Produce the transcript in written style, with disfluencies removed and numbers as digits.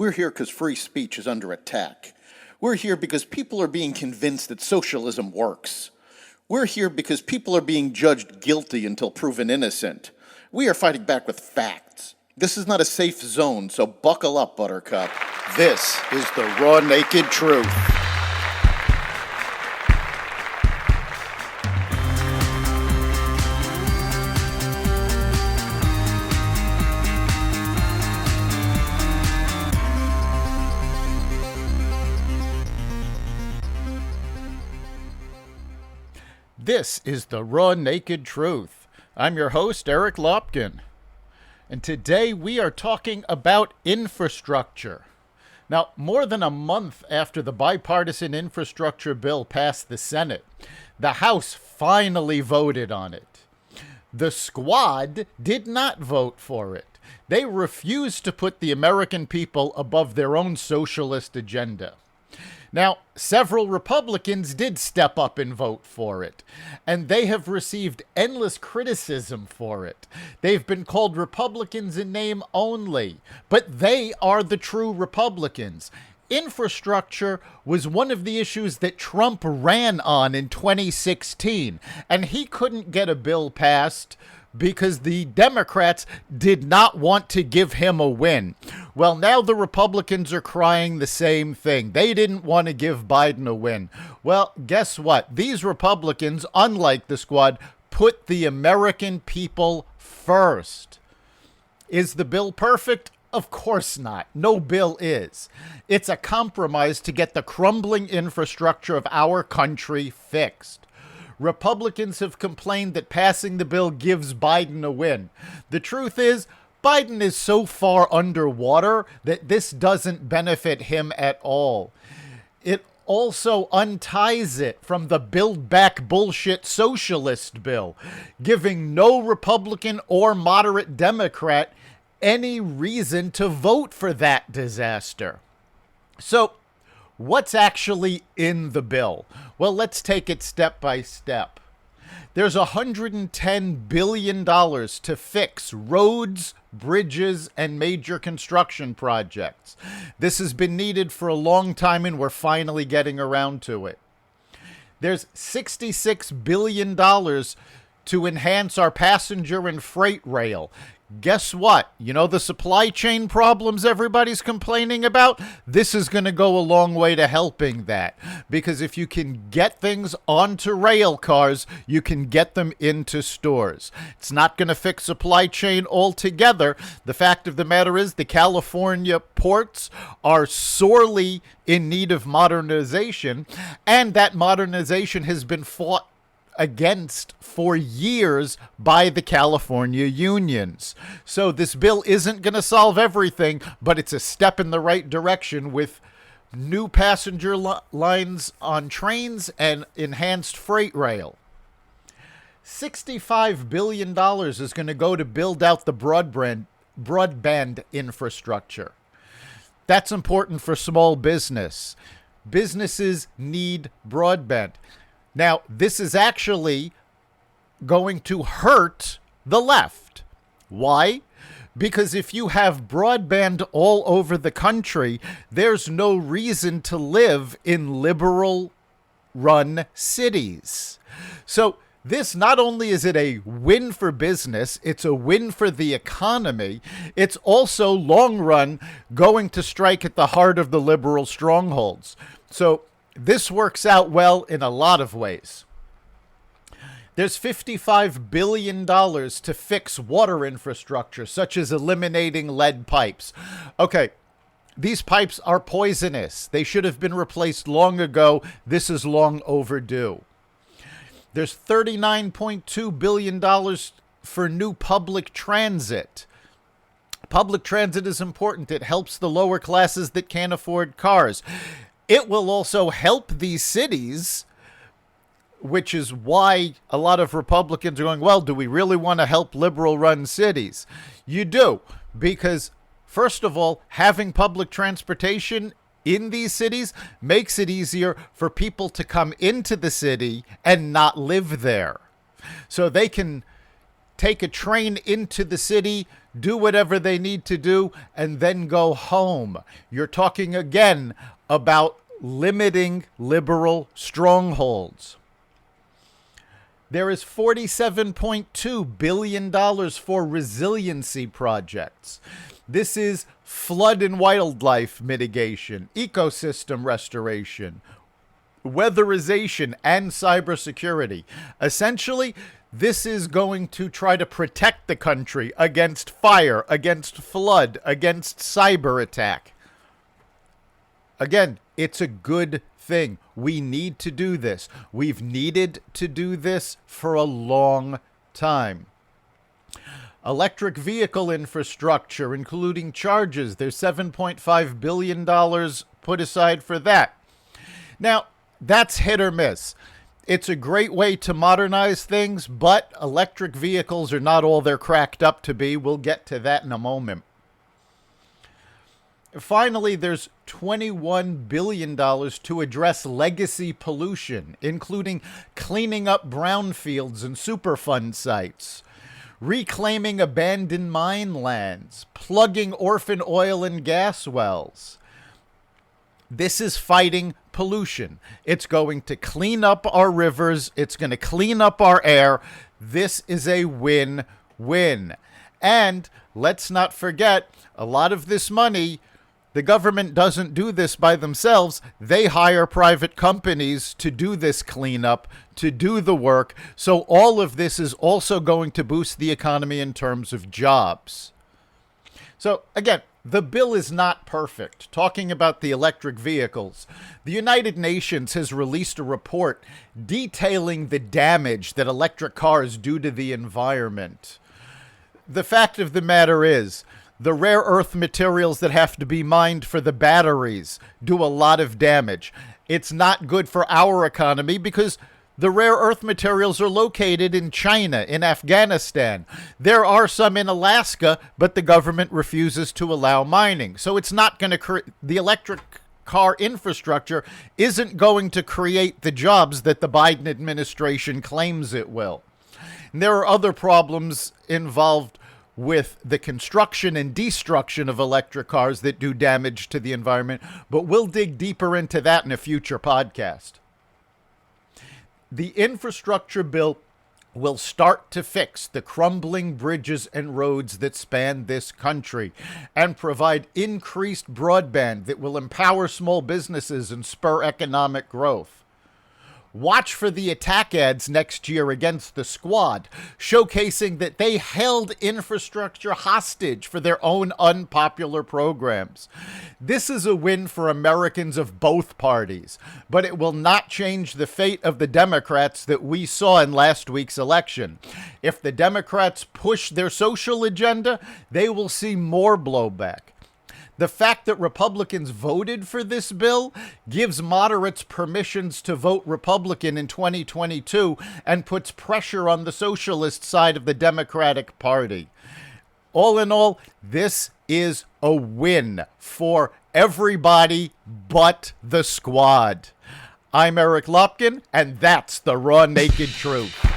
We're here because free speech is under attack. We're here because people are being convinced that socialism works. We're here because people are being judged guilty until proven innocent. We are fighting back with facts. This is not a safe zone, so buckle up, Buttercup. This is the raw, naked truth. This is the Raw Naked Truth. I'm your host, Eric Lopkin. And today we are talking about infrastructure. Now, more than a month after the bipartisan infrastructure bill passed the Senate, the House finally voted on it. The Squad did not vote for it. They refused to put the American people above their own socialist agenda. Now, several Republicans did step up and vote for it, and they have received endless criticism for it. They've been called Republicans in name only, but they are the true Republicans. Infrastructure was one of the issues that Trump ran on in 2016, and he couldn't get a bill passed because the Democrats did not want to give him a win. Well, now the Republicans are crying the same thing. They didn't want to give Biden a win. Well, guess what? These Republicans, unlike the Squad, put the American people first. Is the bill perfect? Of course not. No bill is. It's a compromise to get the crumbling infrastructure of our country fixed. Republicans have complained that passing the bill gives Biden a win. The truth is, Biden is so far underwater that this doesn't benefit him at all. It also unties it from the Build Back Bullshit socialist bill, giving no Republican or moderate Democrat any reason to vote for that disaster. So, what's actually in the bill? Well, let's take it step by step. There's $110 billion to fix roads, bridges, and major construction projects. This has been needed for a long time, and we're finally getting around to it. There's $66 billion to enhance our passenger and freight rail. Guess what? You know the supply chain problems everybody's complaining about? This is going to go a long way to helping that. Because if you can get things onto rail cars, you can get them into stores. It's not going to fix supply chain altogether. The fact of the matter is the California ports are sorely in need of modernization, and that modernization has been fought against for years by the California unions. So this bill isn't going to solve everything, but it's a step in the right direction with new passenger lines on trains and enhanced freight rail. $65 billion is going to go to build out the broadband infrastructure. That's important for small business. Businesses need broadband. Now, this is actually going to hurt the left. Why? Because if you have broadband all over the country, there's no reason to live in liberal-run cities. So this, not only is it a win for business, it's a win for the economy, it's also long-run going to strike at the heart of the liberal strongholds. So this works out well in a lot of ways. There's $55 billion to fix water infrastructure, such as eliminating lead pipes. Okay, these pipes are poisonous. They should have been replaced long ago. This is long overdue. There's $39.2 billion for new public transit. Public transit is important. It helps the lower classes that can't afford cars. It will also help these cities, which is why a lot of Republicans are going, well, do we really want to help liberal-run cities? You do, because, first of all, having public transportation in these cities makes it easier for people to come into the city and not live there. So they can take a train into the city, do whatever they need to do, and then go home. You're talking again about limiting liberal strongholds. There is $47.2 billion for resiliency projects. This is flood and wildlife mitigation, ecosystem restoration, weatherization, and cybersecurity. Essentially, this is going to try to protect the country against fire, against flood, against cyber attack. Again, it's a good thing. We need to do this. We've needed to do this for a long time. Electric vehicle infrastructure, including chargers, there's $7.5 billion put aside for that. Now, that's hit or miss. It's a great way to modernize things, but electric vehicles are not all they're cracked up to be. We'll get to that in a moment. Finally, there's $21 billion to address legacy pollution, including cleaning up brownfields and Superfund sites, reclaiming abandoned mine lands, plugging orphan oil and gas wells. This is fighting pollution. It's going to clean up our rivers. It's going to clean up our air. This is a win-win. And let's not forget, a lot of this money, the government doesn't do this by themselves. They hire private companies to do this cleanup, to do the work. So all of this is also going to boost the economy in terms of jobs. So again, the bill is not perfect. Talking about the electric vehicles, the United Nations has released a report detailing the damage that electric cars do to the environment. The fact of the matter is, the rare earth materials that have to be mined for the batteries do a lot of damage. It's not good for our economy because the rare earth materials are located in China, in Afghanistan. There are some in Alaska, but the government refuses to allow mining. So it's not going to the electric car infrastructure isn't going to create the jobs that the Biden administration claims it will. And there are other problems involved with the construction and destruction of electric cars that do damage to the environment, but we'll dig deeper into that in a future podcast. The infrastructure bill will start to fix the crumbling bridges and roads that span this country and provide increased broadband that will empower small businesses and spur economic growth. Watch for the attack ads next year against the Squad, showcasing that they held infrastructure hostage for their own unpopular programs. This is a win for Americans of both parties, but it will not change the fate of the Democrats that we saw in last week's election. If the Democrats push their social agenda, they will see more blowback. The fact that Republicans voted for this bill gives moderates permissions to vote Republican in 2022 and puts pressure on the socialist side of the Democratic Party. All in all, this is a win for everybody but the Squad. I'm Eric Lopkin, and that's the raw naked truth.